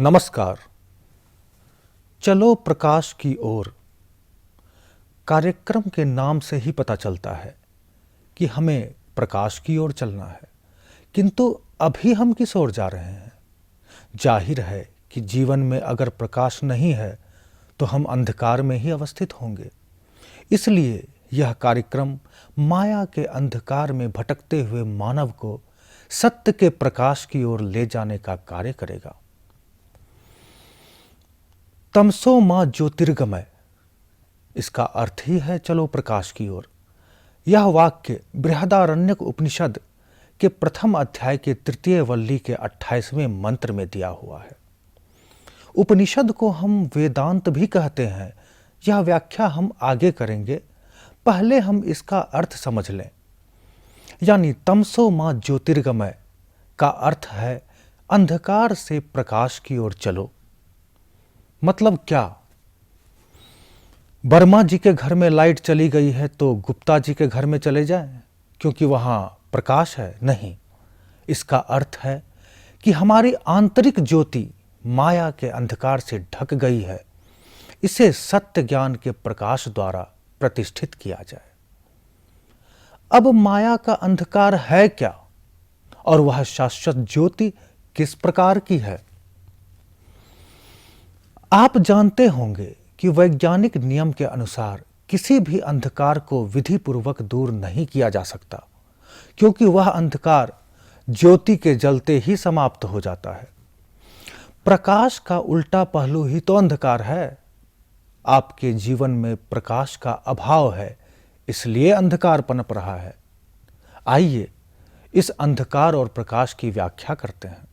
नमस्कार। चलो प्रकाश की ओर कार्यक्रम के नाम से ही पता चलता है कि हमें प्रकाश की ओर चलना है, किंतु अभी हम किस ओर जा रहे हैं? जाहिर है कि जीवन में अगर प्रकाश नहीं है तो हम अंधकार में ही अवस्थित होंगे। इसलिए यह कार्यक्रम माया के अंधकार में भटकते हुए मानव को सत्य के प्रकाश की ओर ले जाने का कार्य करेगा। तमसो मां ज्योतिर्गमय, इसका अर्थ ही है चलो प्रकाश की ओर। यह वाक्य बृहदारण्यक उपनिषद के प्रथम अध्याय के तृतीय वल्ली के 28वें मंत्र में दिया हुआ है। उपनिषद को हम वेदांत भी कहते हैं। यह व्याख्या हम आगे करेंगे, पहले हम इसका अर्थ समझ लें। यानी तमसो मां ज्योतिर्गमय का अर्थ है अंधकार से प्रकाश की ओर चलो। मतलब क्या? वर्मा जी के घर में लाइट चली गई है तो गुप्ता जी के घर में चले जाएं क्योंकि वहां प्रकाश है? नहीं, इसका अर्थ है कि हमारी आंतरिक ज्योति माया के अंधकार से ढक गई है, इसे सत्य ज्ञान के प्रकाश द्वारा प्रतिष्ठित किया जाए। अब माया का अंधकार है क्या और वह शाश्वत ज्योति किस प्रकार की है? आप जानते होंगे कि वैज्ञानिक नियम के अनुसार किसी भी अंधकार को विधि पूर्वक दूर नहीं किया जा सकता, क्योंकि वह अंधकार ज्योति के जलते ही समाप्त हो जाता है। प्रकाश का उल्टा पहलू ही तो अंधकार है। आपके जीवन में प्रकाश का अभाव है, इसलिए अंधकार पनप रहा है। आइए इस अंधकार और प्रकाश की व्याख्या करते हैं।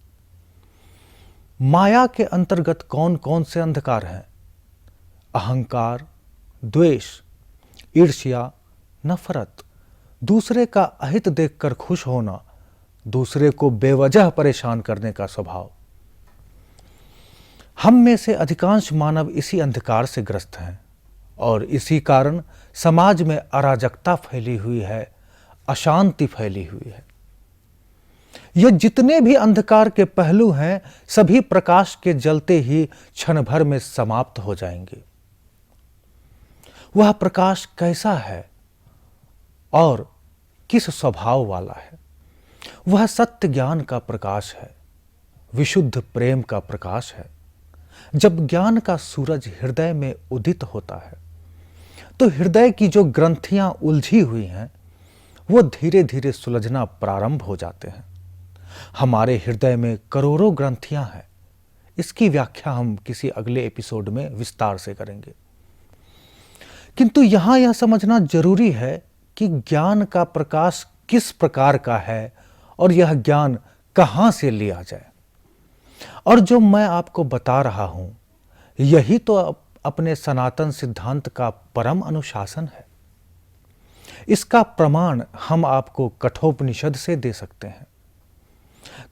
माया के अंतर्गत कौन कौन से अंधकार हैं? अहंकार, द्वेष, ईर्ष्या, नफरत, दूसरे का अहित देखकर खुश होना, दूसरे को बेवजह परेशान करने का स्वभाव। हम में से अधिकांश मानव इसी अंधकार से ग्रस्त हैं और इसी कारण समाज में अराजकता फैली हुई है, अशांति फैली हुई है। ये जितने भी अंधकार के पहलू हैं, सभी प्रकाश के जलते ही क्षण भर में समाप्त हो जाएंगे। वह प्रकाश कैसा है और किस स्वभाव वाला है? वह सत्य ज्ञान का प्रकाश है, विशुद्ध प्रेम का प्रकाश है। जब ज्ञान का सूरज हृदय में उदित होता है तो हृदय की जो ग्रंथियां उलझी हुई हैं वो धीरे धीरे सुलझना प्रारंभ हो जाते हैं। हमारे हृदय में करोड़ों ग्रंथियां हैं। इसकी व्याख्या हम किसी अगले एपिसोड में विस्तार से करेंगे। किंतु यहां यह समझना जरूरी है कि ज्ञान का प्रकाश किस प्रकार का है और यह ज्ञान कहां से लिया जाए। और जो मैं आपको बता रहा हूं, यही तो अपने सनातन सिद्धांत का परम अनुशासन है। इसका प्रमाण हम आपको कठोपनिषद से दे सकते हैं।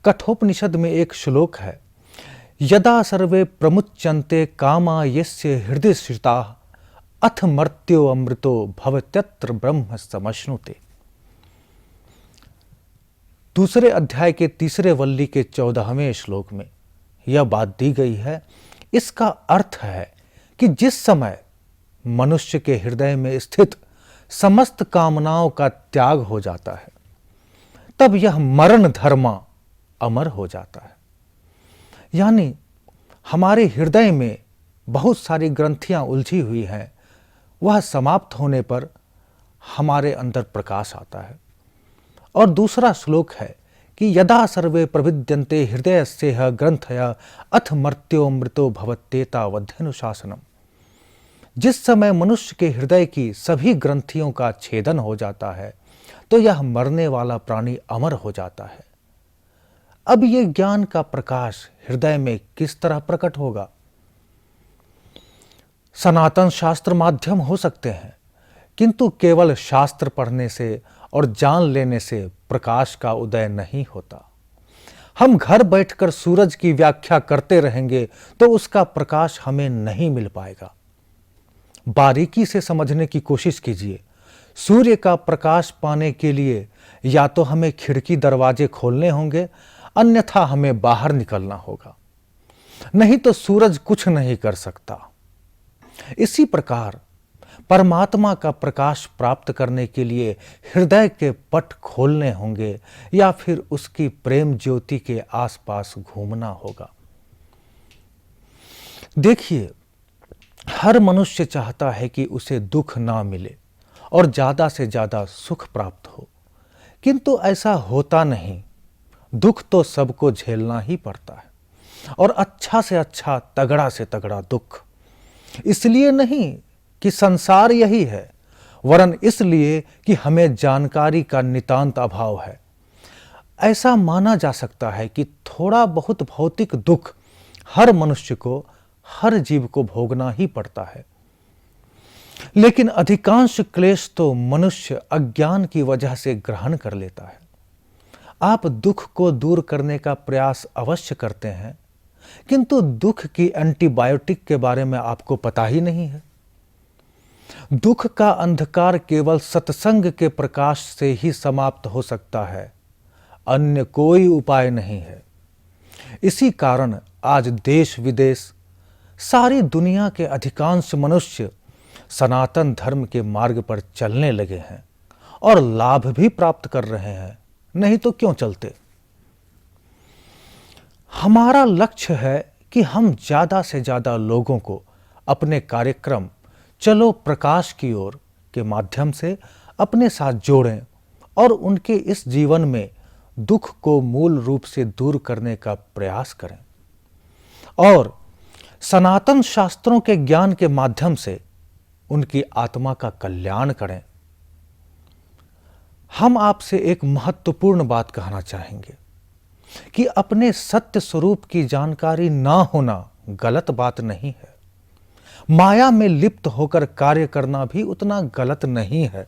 कठोपनिषद में एक श्लोक है, यदा सर्वे प्रमुच्यन्ते कामा यस्य हृदय स्थिताः अथ मर्त्यो अमृतो भवत्यत्र ब्रह्म समश्नुते। दूसरे अध्याय के तीसरे वल्ली के 14वें श्लोक में यह बात दी गई है। इसका अर्थ है कि जिस समय मनुष्य के हृदय में स्थित समस्त कामनाओं का त्याग हो जाता है, तब यह मरण धर्मा अमर हो जाता है। यानी हमारे हृदय में बहुत सारी ग्रंथियां उलझी हुई हैं, वह समाप्त होने पर हमारे अंदर प्रकाश आता है। और दूसरा श्लोक है कि यदा सर्वे प्रविद्यन्ते हृदयस्येह ग्रंथयः अथ मर्त्योऽमृतो भवत्येतावध्यनुशासनम्। जिस समय मनुष्य के हृदय की सभी ग्रंथियों का छेदन हो जाता है तो यह मरने वाला प्राणी अमर हो जाता है। अब ये ज्ञान का प्रकाश हृदय में किस तरह प्रकट होगा? सनातन शास्त्र माध्यम हो सकते हैं, किंतु केवल शास्त्र पढ़ने से और जान लेने से प्रकाश का उदय नहीं होता। हम घर बैठकर सूरज की व्याख्या करते रहेंगे तो उसका प्रकाश हमें नहीं मिल पाएगा। बारीकी से समझने की कोशिश कीजिए। सूर्य का प्रकाश पाने के लिए या तो हमें खिड़की दरवाजे खोलने होंगे, अन्यथा हमें बाहर निकलना होगा। नहीं तो सूरज कुछ नहीं कर सकता। इसी प्रकार परमात्मा का प्रकाश प्राप्त करने के लिए हृदय के पट खोलने होंगे या फिर उसकी प्रेम ज्योति के आसपास घूमना होगा। देखिए, हर मनुष्य चाहता है कि उसे दुख ना मिले और ज्यादा से ज्यादा सुख प्राप्त हो, किंतु ऐसा होता नहीं। दुख तो सबको झेलना ही पड़ता है, और अच्छा से अच्छा, तगड़ा से तगड़ा दुख। इसलिए नहीं कि संसार यही है, वरन इसलिए कि हमें जानकारी का नितांत अभाव है। ऐसा माना जा सकता है कि थोड़ा बहुत भौतिक दुख हर मनुष्य को, हर जीव को भोगना ही पड़ता है, लेकिन अधिकांश क्लेश तो मनुष्य अज्ञान की वजह से ग्रहण कर लेता है। आप दुख को दूर करने का प्रयास अवश्य करते हैं, किंतु दुख की एंटीबायोटिक के बारे में आपको पता ही नहीं है। दुख का अंधकार केवल सत्संग के प्रकाश से ही समाप्त हो सकता है, अन्य कोई उपाय नहीं है। इसी कारण आज देश विदेश, सारी दुनिया के अधिकांश मनुष्य सनातन धर्म के मार्ग पर चलने लगे हैं और लाभ भी प्राप्त कर रहे हैं, नहीं तो क्यों चलते। हमारा लक्ष्य है कि हम ज्यादा से ज्यादा लोगों को अपने कार्यक्रम चलो प्रकाश की ओर के माध्यम से अपने साथ जोड़ें और उनके इस जीवन में दुख को मूल रूप से दूर करने का प्रयास करें और सनातन शास्त्रों के ज्ञान के माध्यम से उनकी आत्मा का कल्याण करें। हम आपसे एक महत्वपूर्ण बात कहना चाहेंगे कि अपने सत्य स्वरूप की जानकारी ना होना गलत बात नहीं है। माया में लिप्त होकर कार्य करना भी उतना गलत नहीं है,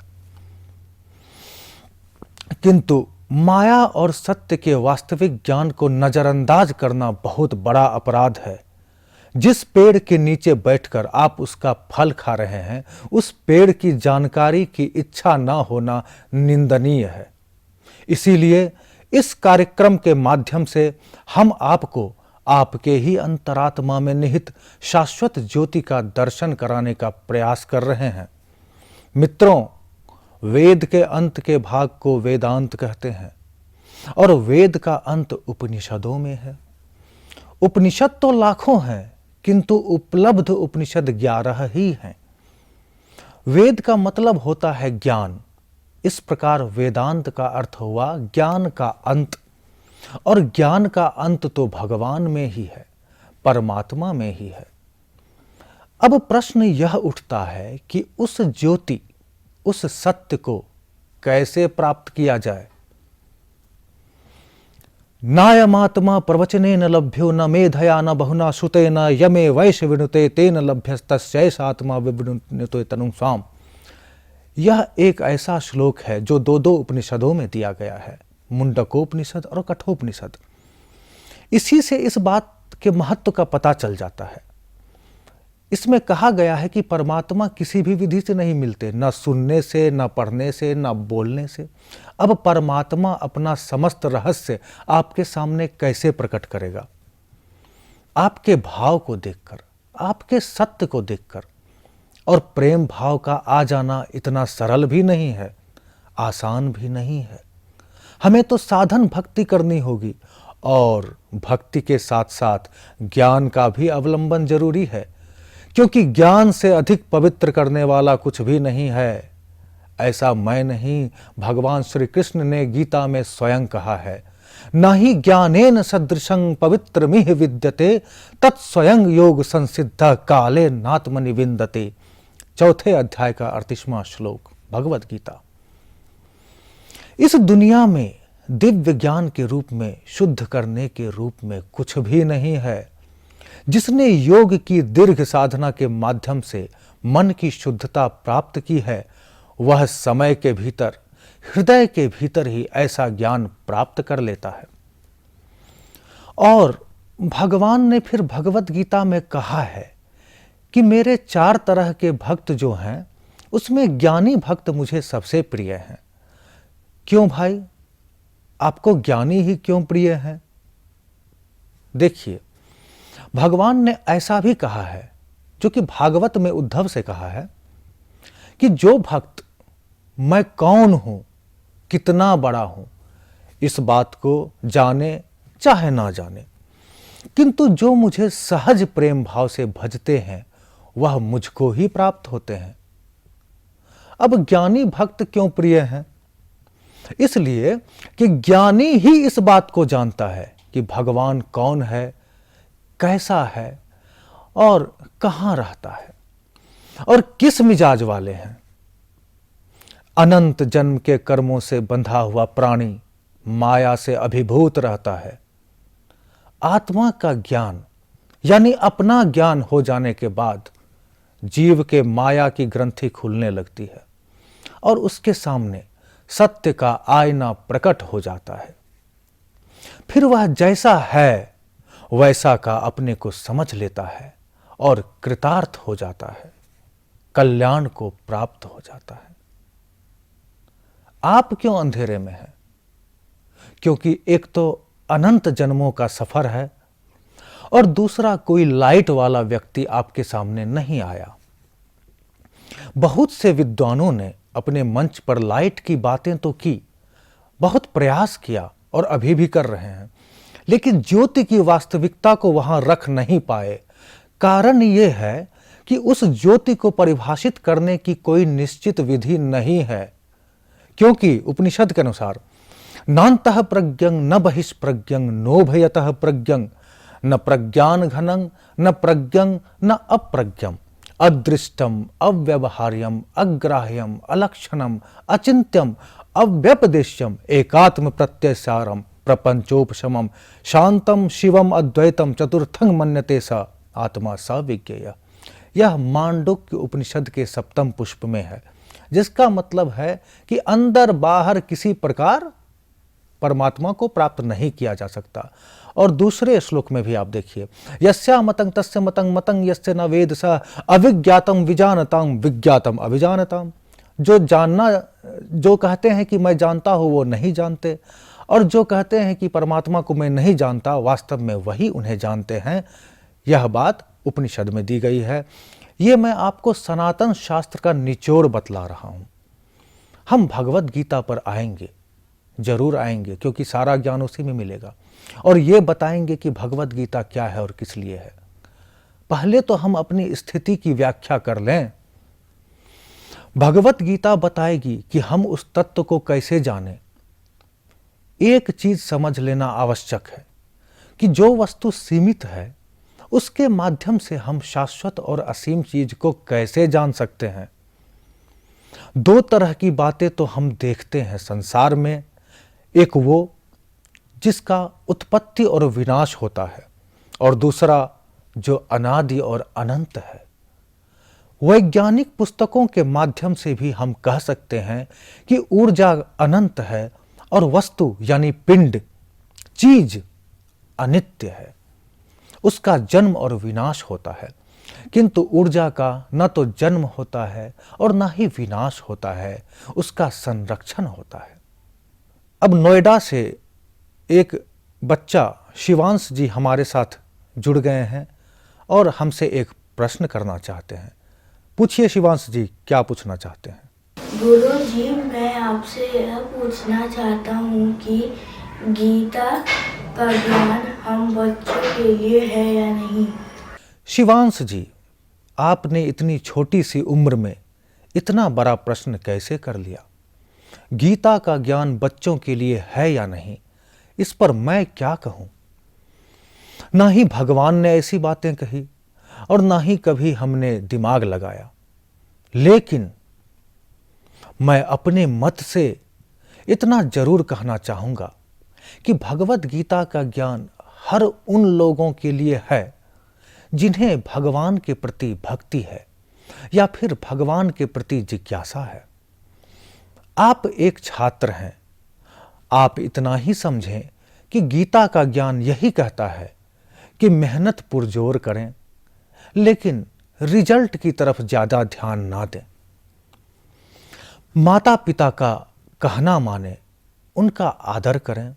किंतु माया और सत्य के वास्तविक ज्ञान को नजरअंदाज करना बहुत बड़ा अपराध है। जिस पेड़ के नीचे बैठकर आप उसका फल खा रहे हैं, उस पेड़ की जानकारी की इच्छा ना होना निंदनीय है। इसीलिए इस कार्यक्रम के माध्यम से हम आपको आपके ही अंतरात्मा में निहित शाश्वत ज्योति का दर्शन कराने का प्रयास कर रहे हैं। मित्रों, वेद के अंत के भाग को वेदांत कहते हैं और वेद का अंत उपनिषदों में है। उपनिषद तो लाखों हैं, किंतु उपलब्ध उपनिषद 11 ही हैं। वेद का मतलब होता है ज्ञान। इस प्रकार वेदांत का अर्थ हुआ ज्ञान का अंत, और ज्ञान का अंत तो भगवान में ही है, परमात्मा में ही है। अब प्रश्न यह उठता है कि उस ज्योति, उस सत्य को कैसे प्राप्त किया जाए। नायमात्मा प्रवचनेन लभ्यो न मेधया न बहुना श्रुतेन यमे वैश्य विनुते तेन लभ्यस्तस्यैषात्मा विवृणुते तनुं स्वाम। यह एक ऐसा श्लोक है जो दो उपनिषदों में दिया गया है, मुंडकोपनिषद और कठोपनिषद। इसी से इस बात के महत्व का पता चल जाता है। इसमें कहा गया है कि परमात्मा किसी भी विधि से नहीं मिलते, न सुनने से, न पढ़ने से, न बोलने से। अब परमात्मा अपना समस्त रहस्य आपके सामने कैसे प्रकट करेगा? आपके भाव को देखकर, आपके सत्य को देखकर। और प्रेम भाव का आ जाना इतना सरल भी नहीं है, आसान भी नहीं है। हमें तो साधन भक्ति करनी होगी, और भक्ति के साथ साथ ज्ञान का भी अवलंबन जरूरी है, क्योंकि ज्ञान से अधिक पवित्र करने वाला कुछ भी नहीं है। ऐसा मैं नहीं, भगवान श्री कृष्ण ने गीता में स्वयं कहा है, न ही ज्ञानेन सदृशं पवित्रमिह विद्यते तत्स्वयं योग संसिद्ध काले नात्मनि विन्दते। चौथे अध्याय का 38वां श्लोक, भगवत गीता। इस दुनिया में दिव्य ज्ञान के रूप में, शुद्ध करने के रूप में कुछ भी नहीं है। जिसने योग की दीर्घ साधना के माध्यम से मन की शुद्धता प्राप्त की है, वह समय के भीतर, हृदय के भीतर ही ऐसा ज्ञान प्राप्त कर लेता है। और भगवान ने फिर भगवत गीता में कहा है कि मेरे 4 तरह के भक्त जो हैं, उसमें ज्ञानी भक्त मुझे सबसे प्रिय हैं। क्यों भाई, आपको ज्ञानी ही क्यों प्रिय हैं? देखिए, भगवान ने ऐसा भी कहा है, जो कि भागवत में उद्धव से कहा है, कि जो भक्त मैं कौन हूं, कितना बड़ा हूं, इस बात को जाने चाहे ना जाने, किंतु जो मुझे सहज प्रेम भाव से भजते हैं वह मुझको ही प्राप्त होते हैं। अब ज्ञानी भक्त क्यों प्रिय हैं? इसलिए कि ज्ञानी ही इस बात को जानता है कि भगवान कौन है, कैसा है और कहां रहता है और किस मिजाज वाले हैं। अनंत जन्म के कर्मों से बंधा हुआ प्राणी माया से अभिभूत रहता है। आत्मा का ज्ञान यानी अपना ज्ञान हो जाने के बाद जीव के माया की ग्रंथि खुलने लगती है और उसके सामने सत्य का आईना प्रकट हो जाता है। फिर वह जैसा है वैसा का अपने को समझ लेता है और कृतार्थ हो जाता है, कल्याण को प्राप्त हो जाता है। आप क्यों अंधेरे में हैं? क्योंकि एक तो अनंत जन्मों का सफर है और दूसरा कोई लाइट वाला व्यक्ति आपके सामने नहीं आया। बहुत से विद्वानों ने अपने मंच पर लाइट की बातें तो की, बहुत प्रयास किया और अभी भी कर रहे हैं, लेकिन ज्योति की वास्तविकता को वहां रख नहीं पाए। कारण यह है कि उस ज्योति को परिभाषित करने की कोई निश्चित विधि नहीं है, क्योंकि उपनिषद के अनुसार नान्तः प्रज्ञं न बहिष्प्रज्ञं नोभयतः प्रज्ञं न प्रज्ञान घनं न प्रज्ञं न अप्रज्ञं अदृष्टम अव्यवहार्यम अग्राह्यम अलक्षणम अचिंत्यम अव्यपदेश्यम एकात्म प्रत्ययसारम प्रपंचोपशमम शांतम शिवम अद्वैतम चतुर्थं मन्यते स आत्मा स विज्ञेय। यह मांडुक्य उपनिषद के सप्तम पुष्प में है, जिसका मतलब है कि अंदर बाहर किसी प्रकार परमात्मा को प्राप्त नहीं किया जा सकता। और दूसरे श्लोक में भी आप देखिए, यस्या मतंग तस्य मतंग मतंग यस्य न वेद स अविज्ञातम विजानताम विज्ञातम अविजानताम। जो जानना, जो कहते हैं कि मैं जानता हूं वो नहीं जानते, और जो कहते हैं कि परमात्मा को मैं नहीं जानता वास्तव में वही उन्हें जानते हैं। यह बात उपनिषद में दी गई है। ये मैं आपको सनातन शास्त्र का निचोड़ बतला रहा हूं। हम भगवत गीता पर आएंगे, जरूर आएंगे, क्योंकि सारा ज्ञान उसी में मिलेगा, और ये बताएंगे कि भगवत गीता क्या है और किस लिए है। पहले तो हम अपनी स्थिति की व्याख्या कर लें। भगवत गीता बताएगी कि हम उस तत्व को कैसे जानें। एक चीज समझ लेना आवश्यक है कि जो वस्तु सीमित है उसके माध्यम से हम शाश्वत और असीम चीज को कैसे जान सकते हैं। दो तरह की बातें तो हम देखते हैं संसार में, एक वो जिसका उत्पत्ति और विनाश होता है, और दूसरा जो अनादि और अनंत है। वैज्ञानिक पुस्तकों के माध्यम से भी हम कह सकते हैं कि ऊर्जा अनंत है और वस्तु यानी पिंड, चीज अनित्य है। उसका जन्म और विनाश होता है, किंतु ऊर्जा का न तो जन्म होता है और न ही विनाश होता है, उसका संरक्षण होता है। अब नोएडा से एक बच्चा शिवांश जी हमारे साथ जुड़ गए हैं और हमसे एक प्रश्न करना चाहते हैं। पूछिए शिवांश जी, क्या पूछना चाहते हैं? गुरु जी, मैं आपसे यह पूछना चाहता हूँ कि गीता का ज्ञान हम बच्चों के लिए है या नहीं। शिवांश जी, आपने इतनी छोटी सी उम्र में इतना बड़ा प्रश्न कैसे कर लिया? गीता का ज्ञान बच्चों के लिए है या नहीं, इस पर मैं क्या कहूं। ना ही भगवान ने ऐसी बातें कही और ना ही कभी हमने दिमाग लगाया, लेकिन मैं अपने मत से इतना जरूर कहना चाहूंगा कि भगवत गीता का ज्ञान हर उन लोगों के लिए है जिन्हें भगवान के प्रति भक्ति है या फिर भगवान के प्रति जिज्ञासा है। आप एक छात्र हैं, आप इतना ही समझें कि गीता का ज्ञान यही कहता है कि मेहनत पुरजोर करें, लेकिन रिजल्ट की तरफ ज्यादा ध्यान ना दें। माता पिता का कहना माने, उनका आदर करें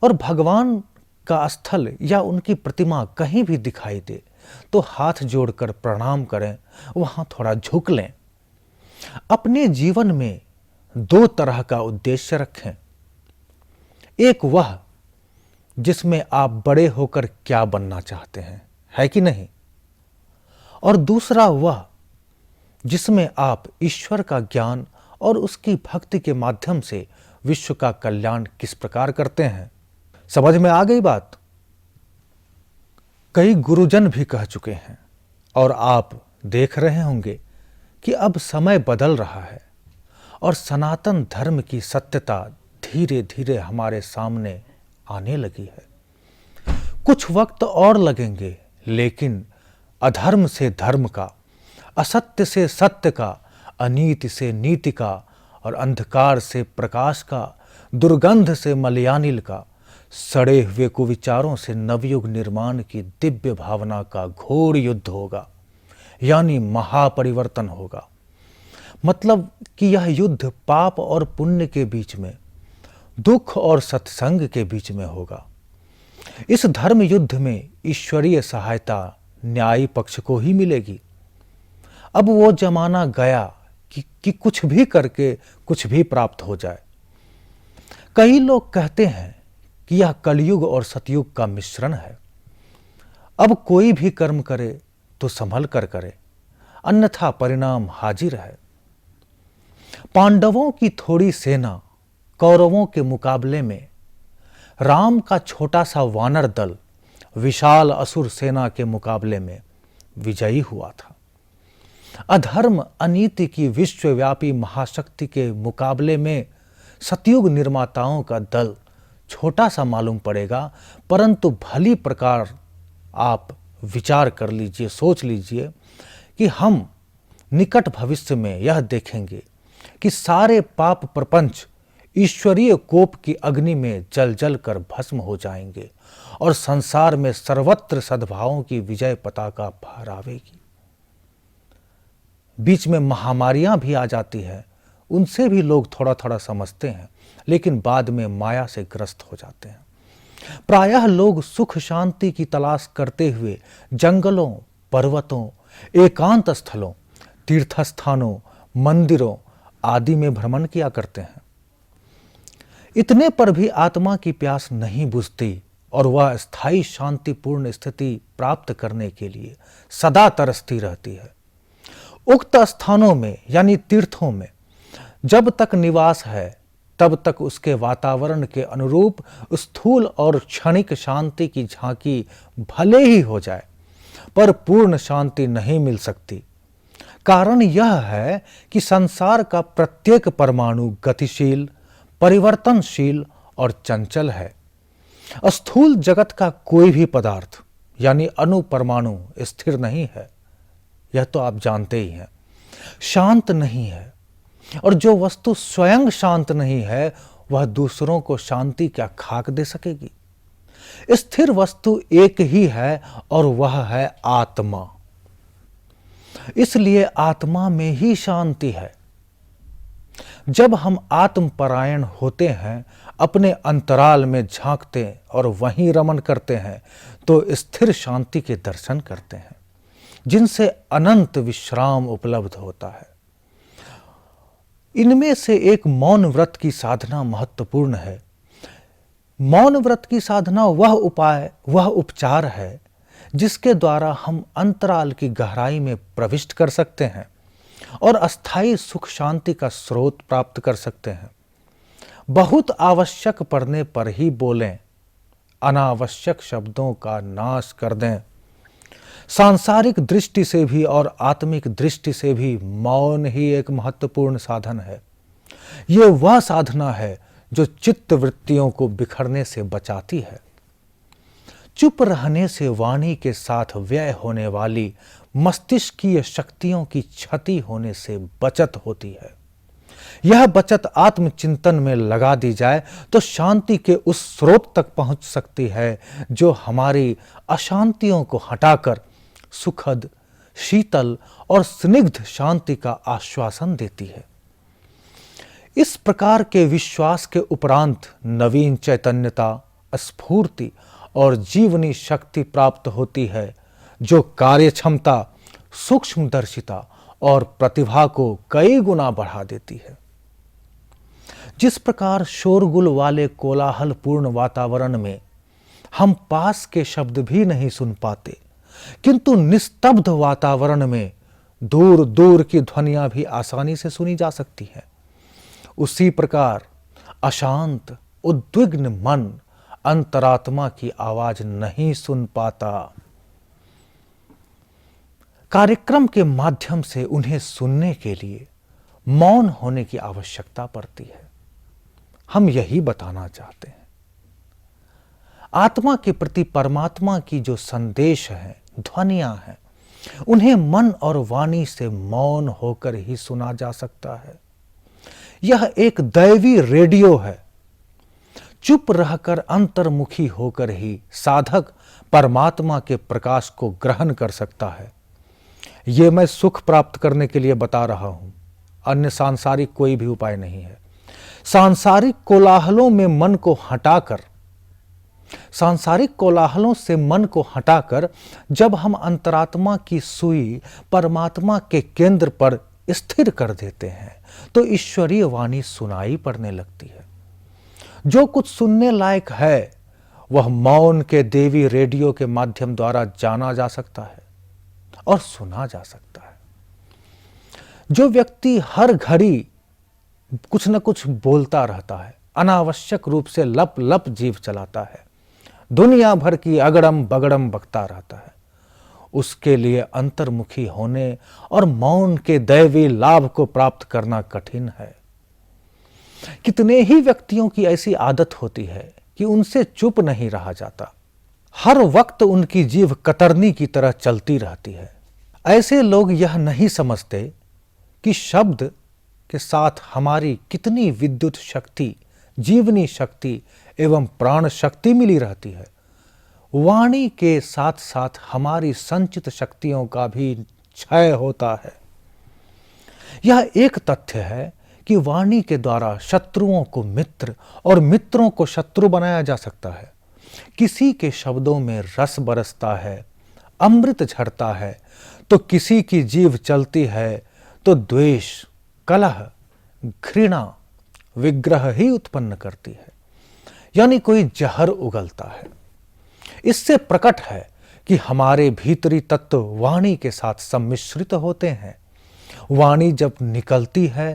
और भगवान का स्थल या उनकी प्रतिमा कहीं भी दिखाई दे तो हाथ जोड़कर प्रणाम करें, वहां थोड़ा झुक लें। अपने जीवन में दो तरह का उद्देश्य रखें, एक वह जिसमें आप बड़े होकर क्या बनना चाहते हैं, है कि नहीं, और दूसरा वह जिसमें आप ईश्वर का ज्ञान और उसकी भक्ति के माध्यम से विश्व का कल्याण किस प्रकार करते हैं। समझ में आ गई बात? कई गुरुजन भी कह चुके हैं और आप देख रहे होंगे कि अब समय बदल रहा है और सनातन धर्म की सत्यता धीरे धीरे हमारे सामने आने लगी है। कुछ वक्त और लगेंगे, लेकिन अधर्म से धर्म का, असत्य से सत्य का, अनीति से नीति का और अंधकार से प्रकाश का, दुर्गंध से मलयानिल का, सड़े हुए कुविचारों से नवयुग निर्माण की दिव्य भावना का घोर युद्ध होगा, यानी महापरिवर्तन होगा। मतलब कि यह युद्ध पाप और पुण्य के बीच में, दुख और सत्संग के बीच में होगा। इस धर्म युद्ध में ईश्वरीय सहायता न्यायी पक्ष को ही मिलेगी। अब वो जमाना गया कि कुछ भी करके कुछ भी प्राप्त हो जाए। कई लोग कहते हैं कि यह कलयुग और सतयुग का मिश्रण है। अब कोई भी कर्म करे तो संभल कर करे, अन्यथा परिणाम हाजिर है। पांडवों की थोड़ी सेना कौरवों के मुकाबले में, राम का छोटा सा वानर दल विशाल असुर सेना के मुकाबले में विजयी हुआ था। अधर्म अनीति की विश्वव्यापी महाशक्ति के मुकाबले में सतयुग निर्माताओं का दल छोटा सा मालूम पड़ेगा, परंतु भली प्रकार आप विचार कर लीजिए, सोच लीजिए कि हम निकट भविष्य में यह देखेंगे कि सारे पाप प्रपंच ईश्वरीय कोप की अग्नि में जल जल कर भस्म हो जाएंगे और संसार में सर्वत्र सद्भावों की विजय पताका फहरावेगी। बीच में महामारियां भी आ जाती है, उनसे भी लोग थोड़ा थोड़ा समझते हैं, लेकिन बाद में माया से ग्रस्त हो जाते हैं। प्रायः लोग सुख शांति की तलाश करते हुए जंगलों, पर्वतों, एकांत स्थलों, तीर्थस्थानों, मंदिरों आदि में भ्रमण किया करते हैं। इतने पर भी आत्मा की प्यास नहीं बुझती और वह स्थायी शांतिपूर्ण स्थिति प्राप्त करने के लिए सदा तरसती रहती है। उक्त स्थानों में यानी तीर्थों में जब तक निवास है, तब तक उसके वातावरण के अनुरूप स्थूल और क्षणिक शांति की झांकी भले ही हो जाए, पर पूर्ण शांति नहीं मिल सकती। कारण यह है कि संसार का प्रत्येक परमाणु गतिशील, परिवर्तनशील और चंचल है। स्थूल जगत का कोई भी पदार्थ यानी अणु परमाणु स्थिर नहीं है, यह तो आप जानते ही हैं। शांत नहीं है, और जो वस्तु स्वयं शांत नहीं है वह दूसरों को शांति क्या खाक दे सकेगी। स्थिर वस्तु एक ही है और वह है आत्मा। इसलिए आत्मा में ही शांति है। जब हम आत्मपरायण होते हैं, अपने अंतराल में झांकते और वहीं रमन करते हैं, तो स्थिर शांति के दर्शन करते हैं, जिनसे अनंत विश्राम उपलब्ध होता है। इनमें से एक मौन व्रत की साधना महत्वपूर्ण है। मौन व्रत की साधना वह उपाय, वह उपचार है जिसके द्वारा हम अंतराल की गहराई में प्रविष्ट कर सकते हैं और अस्थायी सुख शांति का स्रोत प्राप्त कर सकते हैं। बहुत आवश्यक पड़ने पर ही बोलें, अनावश्यक शब्दों का नाश कर दें। सांसारिक दृष्टि से भी और आत्मिक दृष्टि से भी मौन ही एक महत्वपूर्ण साधन है। ये वह साधना है जो चित्त वृत्तियों को बिखरने से बचाती है। चुप रहने से वाणी के साथ व्यय होने वाली मस्तिष्कीय शक्तियों की क्षति होने से बचत होती है। यह बचत आत्मचिंतन में लगा दी जाए तो शांति के उस स्रोत तक पहुंच सकती है जो हमारी अशांतियों को हटाकर सुखद, शीतल और स्निग्ध शांति का आश्वासन देती है। इस प्रकार के विश्वास के उपरांत नवीन चैतन्यता, स्फूर्ति और जीवनी शक्ति प्राप्त होती है जो कार्य क्षमता, सूक्ष्मदर्शिता और प्रतिभा को कई गुना बढ़ा देती है। जिस प्रकार शोरगुल वाले कोलाहलपूर्ण वातावरण में हम पास के शब्द भी नहीं सुन पाते, किंतु निस्तब्ध वातावरण में दूर दूर की ध्वनियां भी आसानी से सुनी जा सकती हैं, उसी प्रकार अशांत उद्विग्न मन अंतरात्मा की आवाज नहीं सुन पाता। कार्यक्रम के माध्यम से उन्हें सुनने के लिए मौन होने की आवश्यकता पड़ती है। हम यही बताना चाहते हैं। आत्मा के प्रति परमात्मा की जो संदेश है, ध्वनियां हैं, उन्हें मन और वाणी से मौन होकर ही सुना जा सकता है। यह एक दैवी रेडियो है। चुप रहकर अंतर्मुखी होकर ही साधक परमात्मा के प्रकाश को ग्रहण कर सकता है। ये मैं सुख प्राप्त करने के लिए बता रहा हूं, अन्य सांसारिक कोई भी उपाय नहीं है। सांसारिक कोलाहलों में मन को हटाकर, सांसारिक कोलाहलों से मन को हटाकर जब हम अंतरात्मा की सुई परमात्मा के केंद्र पर स्थिर कर देते हैं तो ईश्वरीय वाणी सुनाई पड़ने लगती है। जो कुछ सुनने लायक है वह मौन के देवी रेडियो के माध्यम द्वारा जाना जा सकता है और सुना जा सकता है। जो व्यक्ति हर घड़ी कुछ न कुछ बोलता रहता है, अनावश्यक रूप से लप लप जीभ चलाता है, दुनिया भर की अगड़म बगड़म बकता रहता है, उसके लिए अंतर्मुखी होने और मौन के दैवी लाभ को प्राप्त करना कठिन है। कितने ही व्यक्तियों की ऐसी आदत होती है कि उनसे चुप नहीं रहा जाता, हर वक्त उनकी जीभ कतरनी की तरह चलती रहती है। ऐसे लोग यह नहीं समझते कि शब्द के साथ हमारी कितनी विद्युत शक्ति, जीवनी शक्ति एवं प्राण शक्ति मिली रहती है। वाणी के साथ साथ हमारी संचित शक्तियों का भी क्षय होता है। यह एक तथ्य है कि वाणी के द्वारा शत्रुओं को मित्र और मित्रों को शत्रु बनाया जा सकता है। किसी के शब्दों में रस बरसता है, अमृत झरता है, तो किसी की जीभ चलती है तो द्वेष, कलह, घृणा, विग्रह ही उत्पन्न करती है, यानी कोई जहर उगलता है। इससे प्रकट है कि हमारे भीतरी तत्व वाणी के साथ सम्मिश्रित होते हैं। वाणी जब निकलती है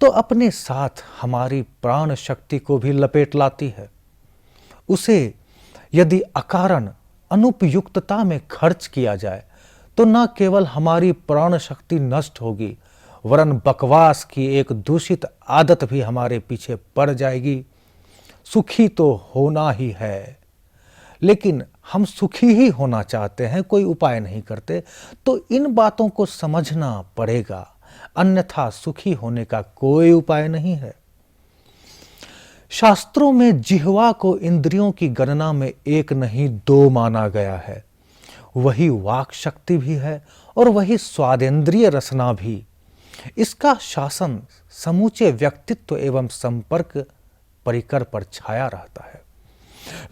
तो अपने साथ हमारी प्राण शक्ति को भी लपेट लाती है। उसे यदि अकारण अनुपयुक्तता में खर्च किया जाए तो न केवल हमारी प्राण शक्ति नष्ट होगी, वरन बकवास की एक दूषित आदत भी हमारे पीछे पड़ जाएगी। सुखी तो होना ही है, लेकिन हम सुखी ही होना चाहते हैं, कोई उपाय नहीं करते, तो इन बातों को समझना पड़ेगा, अन्यथा सुखी होने का कोई उपाय नहीं है। शास्त्रों में जिह्वा को इंद्रियों की गणना में एक नहीं दो माना गया है। वही वाक शक्ति भी है और वही स्वादेंद्रिय रसना भी। इसका शासन समूचे व्यक्तित्व एवं संपर्क परिकर पर छाया रहता है।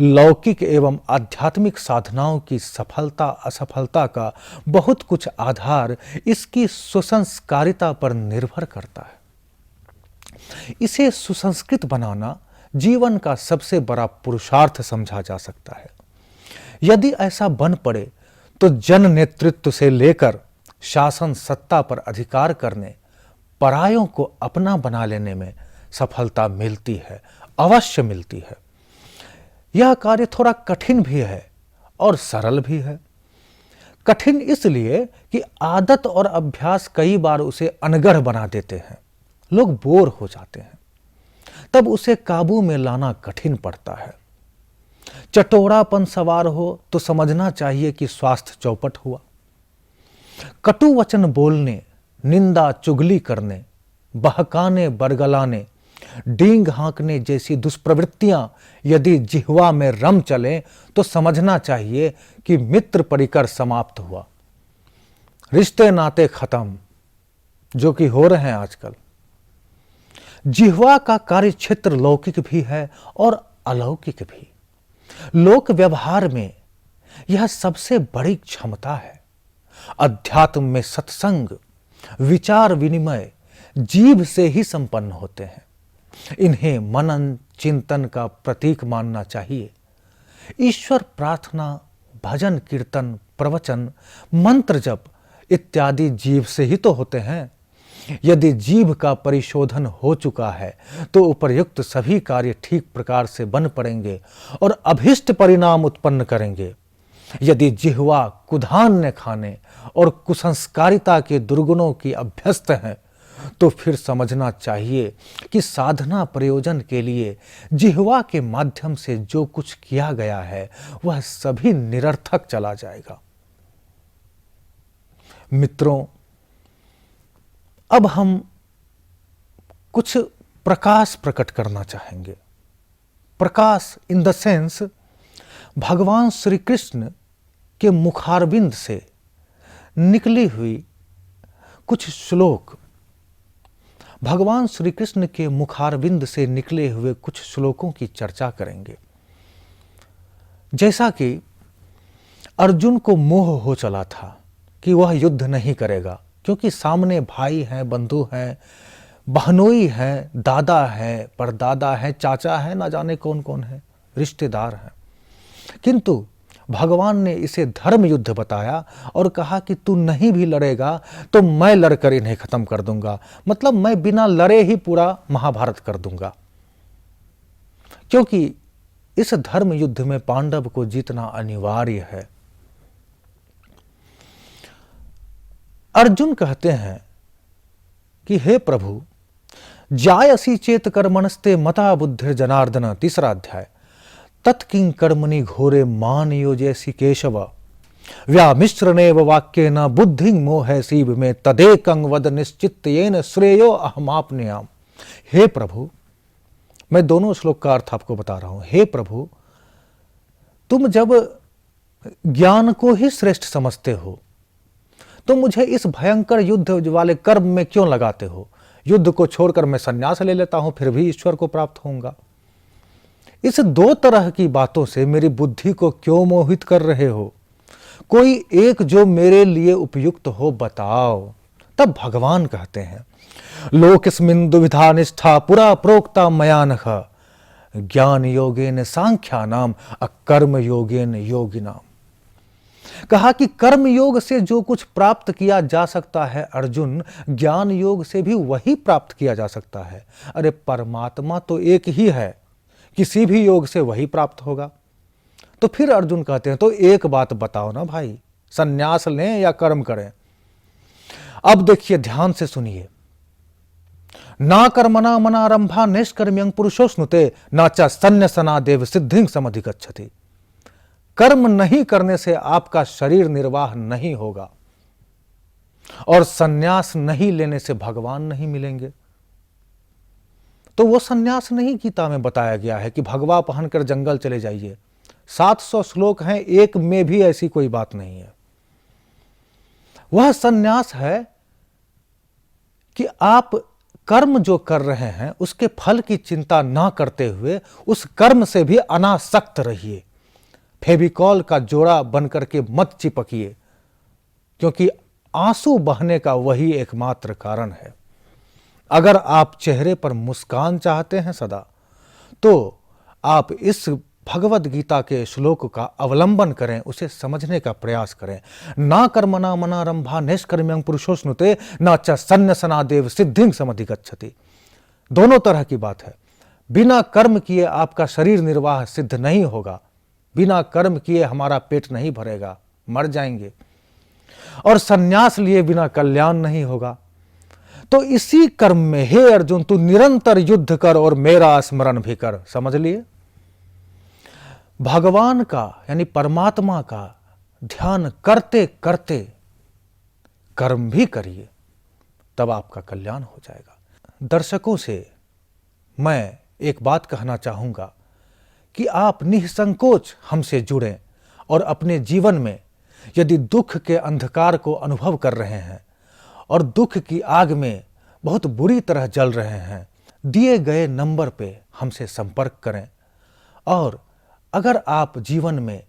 लौकिक एवं आध्यात्मिक साधनाओं की सफलता असफलता का बहुत कुछ आधार इसकी सुसंस्कारिता पर निर्भर करता है। इसे सुसंस्कृत बनाना जीवन का सबसे बड़ा पुरुषार्थ समझा जा सकता है। यदि ऐसा बन पड़े तो जन नेतृत्व से लेकर शासन सत्ता पर अधिकार करने, परायों को अपना बना लेने में सफलता मिलती है, अवश्य मिलती है। यह कार्य थोड़ा कठिन भी है और सरल भी है। कठिन इसलिए कि आदत और अभ्यास कई बार उसे अनगढ़ बना देते हैं, लोग बोर हो जाते हैं, तब उसे काबू में लाना कठिन पड़ता है। चटोरापन सवार हो तो समझना चाहिए कि स्वास्थ्य चौपट हुआ। कटु वचन बोलने, निंदा चुगली करने, बहकाने बरगलाने, डींग हाँकने जैसी दुष्प्रवृत्तियां यदि जिह्वा में रम चलें तो समझना चाहिए कि मित्र परिकर समाप्त हुआ, रिश्ते नाते खत्म, जो कि हो रहे हैं आजकल। जिह्वा का कार्य क्षेत्र लौकिक भी है और अलौकिक भी। लोक व्यवहार में यह सबसे बड़ी क्षमता है। अध्यात्म में सत्संग, विचार विनिमय जीभ से ही संपन्न होते हैं। इन्हें मनन चिंतन का प्रतीक मानना चाहिए। ईश्वर प्रार्थना, भजन कीर्तन, प्रवचन, मंत्र जप इत्यादि जीभ से ही तो होते हैं। यदि जीभ का परिशोधन हो चुका है तो उपर्युक्त सभी कार्य ठीक प्रकार से बन पड़ेंगे और अभीष्ट परिणाम उत्पन्न करेंगे। यदि जिह्वा कुधान्य खाने और कुसंस्कारिता के दुर्गुणों की अभ्यस्त है तो फिर समझना चाहिए कि साधना प्रयोजन के लिए जिह्वा के माध्यम से जो कुछ किया गया है वह सभी निरर्थक चला जाएगा। मित्रों, अब हम कुछ प्रकाश प्रकट करना चाहेंगे। प्रकाश इन द सेंस भगवान श्री कृष्ण के मुखारविंद से निकली हुई कुछ श्लोक, भगवान श्री कृष्ण के मुखारविंद से निकले हुए कुछ श्लोकों की चर्चा करेंगे। जैसा कि अर्जुन को मोह हो चला था कि वह युद्ध नहीं करेगा, क्योंकि सामने भाई हैं, बंधु हैं, बहनोई हैं, दादा है, परदादा है, चाचा है, ना जाने कौन कौन है, रिश्तेदार हैं। किंतु भगवान ने इसे धर्म युद्ध बताया और कहा कि तू नहीं भी लड़ेगा तो मैं लड़कर इन्हें खत्म कर दूंगा, मतलब मैं बिना लड़े ही पूरा महाभारत कर दूंगा। क्योंकि इस धर्म युद्ध में पांडव को जीतना अनिवार्य है। अर्जुन कहते हैं कि हे प्रभु, जायसी चेत कर्मणस्ते मता बुद्धिर जनार्दन, तीसरा अध्याय, तत्किं कर्मणि घोरे मान योजयसि केशव, व्यामिश्रणेव वाक्येन बुद्धिं मोहयसीव में तदेकं वद निश्चित्येन श्रेयो अहमाप्नुयाम। हे प्रभु, मैं दोनों श्लोक का अर्थ आपको बता रहा हूं। हे प्रभु, तुम जब ज्ञान को ही श्रेष्ठ समझते हो तो मुझे इस भयंकर युद्ध वाले कर्म में क्यों लगाते हो? युद्ध को छोड़कर मैं संन्यास ले लेता हूं, फिर भी ईश्वर को प्राप्त होऊंगा। इस दो तरह की बातों से मेरी बुद्धि को क्यों मोहित कर रहे हो? कोई एक जो मेरे लिए उपयुक्त हो बताओ। तब भगवान कहते हैं, लोकस्मिन् दुविधा निष्ठा पुरा प्रोक्ता मया नघ, ज्ञान योगेन सांख्यानाम अकर्म योगेन योगिनाम। कहा कि कर्म योग से जो कुछ प्राप्त किया जा सकता है अर्जुन, ज्ञान योग से भी वही प्राप्त किया जा सकता है। अरे परमात्मा तो एक ही है, किसी भी योग से वही प्राप्त होगा। तो फिर अर्जुन कहते हैं, तो एक बात बताओ ना भाई, संन्यास लें या कर्म करें? अब देखिए, ध्यान से सुनिए। ना कर्मणा मनारंभा निष्कर्म्यं पुरुषोस्नुते न च सन्न्यसना देव सिद्धिं समधिगच्छति। कर्म नहीं करने से आपका शरीर निर्वाह नहीं होगा और सन्यास नहीं लेने से भगवान नहीं मिलेंगे। तो वो सन्यास नहीं गीता में बताया गया है कि भगवा पहनकर जंगल चले जाइए। 700 श्लोक हैं, एक में भी ऐसी कोई बात नहीं है। वह सन्यास है कि आप कर्म जो कर रहे हैं उसके फल की चिंता ना करते हुए उस कर्म से भी अनासक्त रहिए। फेविकॉल का जोड़ा बनकर के मत चिपकिए, क्योंकि आंसू बहने का वही एकमात्र कारण है। अगर आप चेहरे पर मुस्कान चाहते हैं सदा, तो आप इस भगवद गीता के श्लोक का अवलंबन करें, उसे समझने का प्रयास करें। ना कर्मणा मनारंभा निष्कर्म्यं पुरुषोस्नुते न च सन्न्यसना देव सिद्धिं समधिगच्छति। दोनों तरह की बात है। बिना कर्म किए आपका शरीर निर्वाह सिद्ध नहीं होगा, बिना कर्म किए हमारा पेट नहीं भरेगा, मर जाएंगे, और सन्यास लिए बिना कल्याण नहीं होगा। तो इसी कर्म में हे अर्जुन, तू निरंतर युद्ध कर और मेरा स्मरण भी कर। समझ लिए? भगवान का यानी परमात्मा का ध्यान करते करते कर्म भी करिए, तब आपका कल्याण हो जाएगा। दर्शकों से मैं एक बात कहना चाहूंगा कि आप निसंकोच हमसे जुड़ें और अपने जीवन में यदि दुख के अंधकार को अनुभव कर रहे हैं और दुख की आग में बहुत बुरी तरह जल रहे हैं, दिए गए नंबर पे हमसे संपर्क करें और अगर आप जीवन में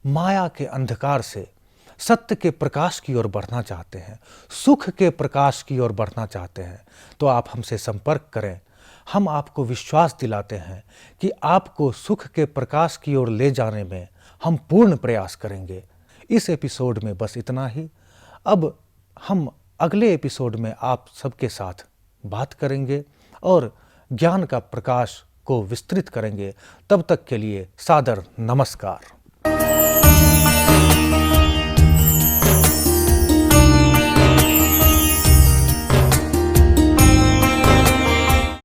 माया के अंधकार से सत्य के प्रकाश की ओर बढ़ना चाहते हैं, सुख के प्रकाश की ओर बढ़ना चाहते हैं, तो आप हमसे संपर्क करें। हम आपको विश्वास दिलाते हैं कि आपको सुख के प्रकाश की ओर ले जाने में हम पूर्ण प्रयास करेंगे। इस एपिसोड में बस इतना ही। अब हम अगले एपिसोड में आप सबके साथ बात करेंगे और ज्ञान का प्रकाश को विस्तृत करेंगे। तब तक के लिए सादर नमस्कार।